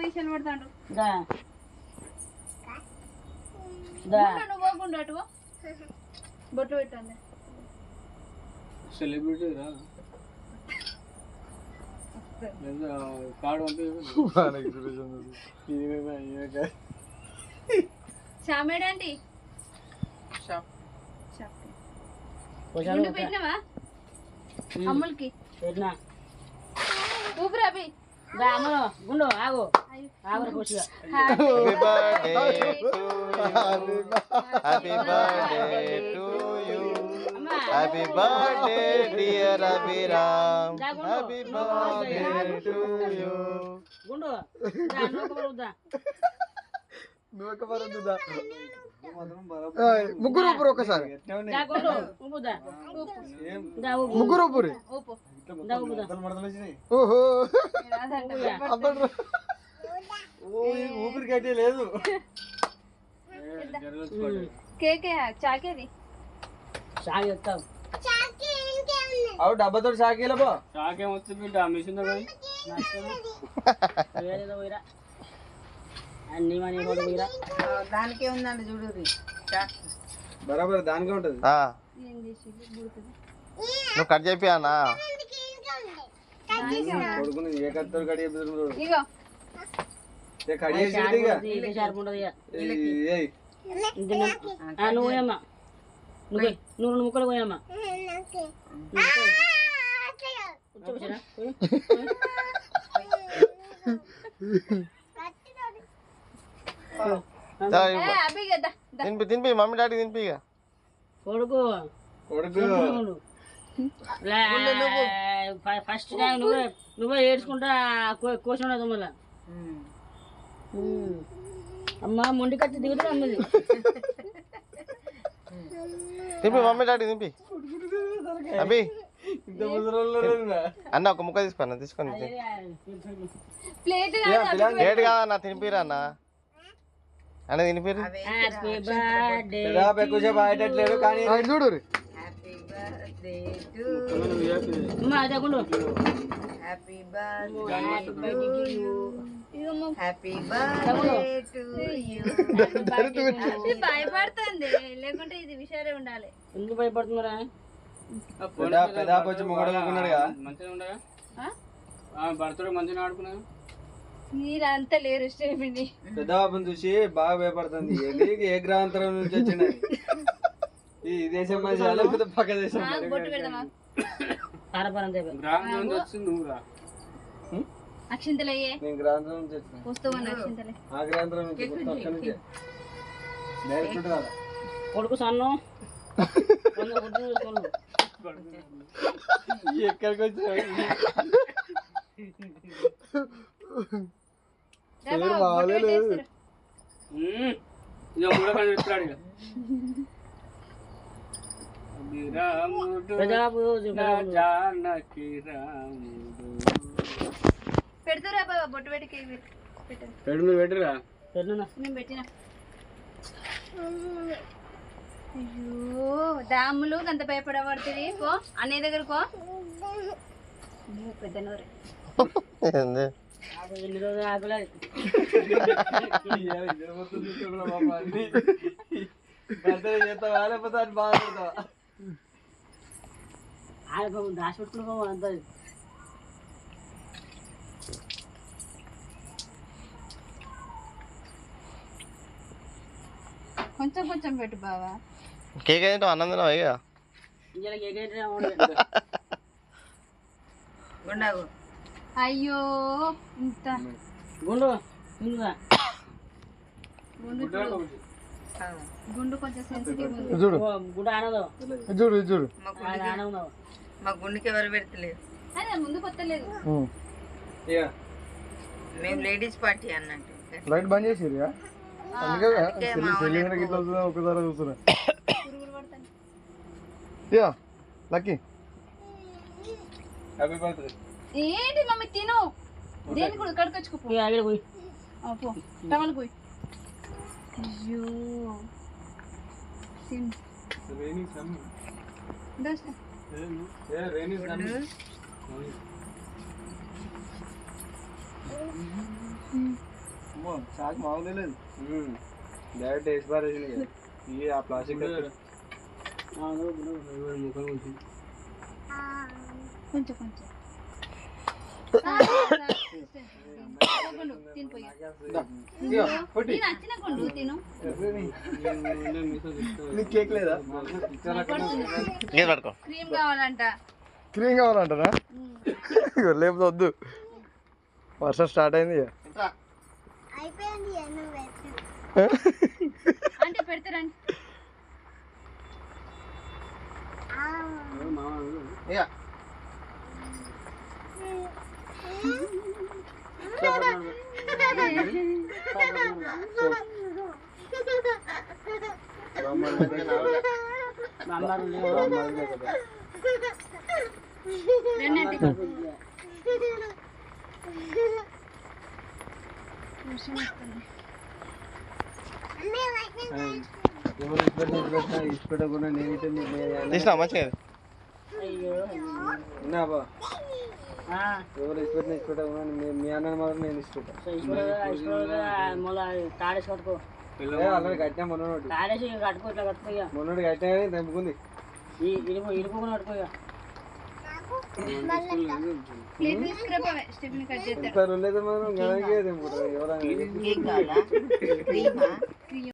విషయాలు పడతాడు దా దా నువ్వు పోకుండా అటు బొట్టు పెట్టండి సెలబ్రిటీ రా కార్డు షామేడండి పెట్టినవా అమ్ములకి పెట్టినా ఊపిరి అభి దా అమ్మను గుండు ఆగు ఆగురా కూర్చో Happy birthday to you. Happy birthday, dear Abhiram. Happy birthday to you. గుండు దా నోకబరుదా ముగ్గురు ఊపురు ఒకసారి దా గుండు ఊపుదా దా ఊపు ముగ్గురు ఊపురి ఊపు దా ఊపుదా ఓహో ఊపిరి కట్టే లేదు కేకే చాకేది సాగి చెప్తావు అవు డబ్బాతో షాకీలో పో షాకేం వస్తుంది బిడ్డ మిషన్ వేరేదో పోయిరా అన్ని మనీ కూడా పోయిరా దానికే ఉందండి చూడు బరాబర్ దానికే ఉంటది ఏం చేసి బుడుతుంది నువ్వు కట్ చెప్పి అన్నా కొడుకుని ఏ కత్తో కడి చెప్తారు ఇగో కడి చేసి ఇక షార్ప్ ఉండదు ఇక ఏయ్ నువ్వు పోయమ్మా నువ్వు నువ్వు ముక్కలు పోయమ్మా కూర్చోబెట్టరా అభి కదా తినిపి తినిపి మమ్మీ డాడీ తినిపి ఇక కొడుకు కొడుకు ఫస్ట్ టైం నువ్వే ఏడ్చుకుంటా కోసిన ఉండదు మళ్ళా అమ్మ మొండి కట్టి దిగుతా అమ్మది తినిపి మమ్మీ డాడీ తినిపి అభి ఇంత ముసలోళ్ళు అన్న ఒక ముక్క తీసుకున్నా తీసుకొని ప్లేట్ లేట్ కాదన్నా తినిపిరా అన్న అన్న తినిపిరు హ్యాపీ బర్త్డే ఎక్కువసేపు ఆడేటట్లేడు కానీ చూడు హ్యాపీ బర్త్డే టు అమ్మ అదే గుండు happy birthday happy birthday to you భయపడుతుంది లేకుంటే ఇది విషయాలే ఉండాలి ఎందుకు భయపడుతున్నారా పెద్ద కొంచెం మొగడుకున్నాడుగా మంచిగా ఉండగా బర్త్డే మంచిగా ఆడుకున్నా మీరంతా లేరు స్టేమిని పెద్ద బాబుని చూసి బాగా భయపడుతుంది ఏ గ్రహాంతరం నుంచి వచ్చింది ఈ దేశం మనిషి లేకపోతే పక్క దేశం బొట్టు పెడదామా పారపారం గ్రహాంతరం నుంచి వచ్చింది నువ్వురా అక్షింతలయ్యే నేను గ్రహాంతరం నుంచి వచ్చిన వస్తువు అక్షింతలే ఆ గ్రహాంతరం నుంచి అక్కడి నుంచి డైరెక్ట్ రాదా కొడుకు సన్ను ఎక్కడికి వచ్చా పెడతారా బాబా బొట్టు పెట్టి పెడు మీరు పెట్టరా నేను పెట్టిన అయ్యో దాములు అంత భయపడబడుతుంది పో అన్నయ్య దగ్గర పో పెద్ద నోరే ఏంది ఎన్ని రోజులు ఆగలేదు చేస్తావా లేకపోతే అది బాధపడతావా దాచి పెట్టుకుని అంత కొంచెం కొంచెం పెట్టు బావా కేక్ ఏంటో అన్నం తినవా ఇక గుండాగు అయ్యో ఇంత గుండు ముందుగా గుండు కొంచెం సెన్సిటివ్ ఉంది చూడు గుండు ఆనదు చూడు చూడు ఆనందం మా గుండెకి ఎవరు పెడతలేరు అదే ముందు కొత్తలేదు మేము లేడీస్ పార్టీ అన్నట్టు లైట్ బంద్ చేసిరు అందుకే ఇట్లా వస్తుందా ఒకసారి చూస్తున్నా పురుగులు పడతాను యా లక్కీ హ్యాపీ బర్త్డే ఏంటి మమ్మీ తిను దేని కూడా కడుకొచ్చుకోపో అక్కడ పోయి పో టవల్ పోయి అయ్యో తిను రైనింగ్ సన్ దోస్తా ఏ రైనింగ్ సన్ షాక్ మామూలు లేదు. డైరెక్ట్ వేసి పారేసింది ఇక. ఇవి ఆ ప్లాస్టిక్ కొంచెం కొంచెం తినిపోయి నచ్చిన కొండు తిను నీకు కేక్ లేదా? ఇంకేం పట్టుకో. క్రీమ్ కావాలంట. క్రీమ్ కావాలంటనా? లేకపోతే వద్దు, వర్షం స్టార్ట్ అయింది ఇక. అంటే పెడతారండి. రెండండి. ఎవరు ఇష్టపెట్టకుండా నేనైతే తీసినా మంచిగా. విన్నాబా? ఎవరు ఇష్టపెట్టకుండా మీ అన్నని మాత్రం నేను ఇష్టపెట్టాను. తాడేసి కట్టుకో. అలాగే కట్టినా మొన్నటి తాడేసి కట్టుకో, ఇట్లా కట్టుకో. ఇక మొన్నటి కట్టినా కానీ తెంపుకుంది. ఇరుపుకొని కట్టుకో. ఇక ప్లేట్ తీసుకురా, స్టెప్ని కట్ చేస్తాడు. ఎంత రోజులైతే మనం గణకే తెంపుకుంటారు ఎవరైనా. కేక్ కావాలా? క్రీమా?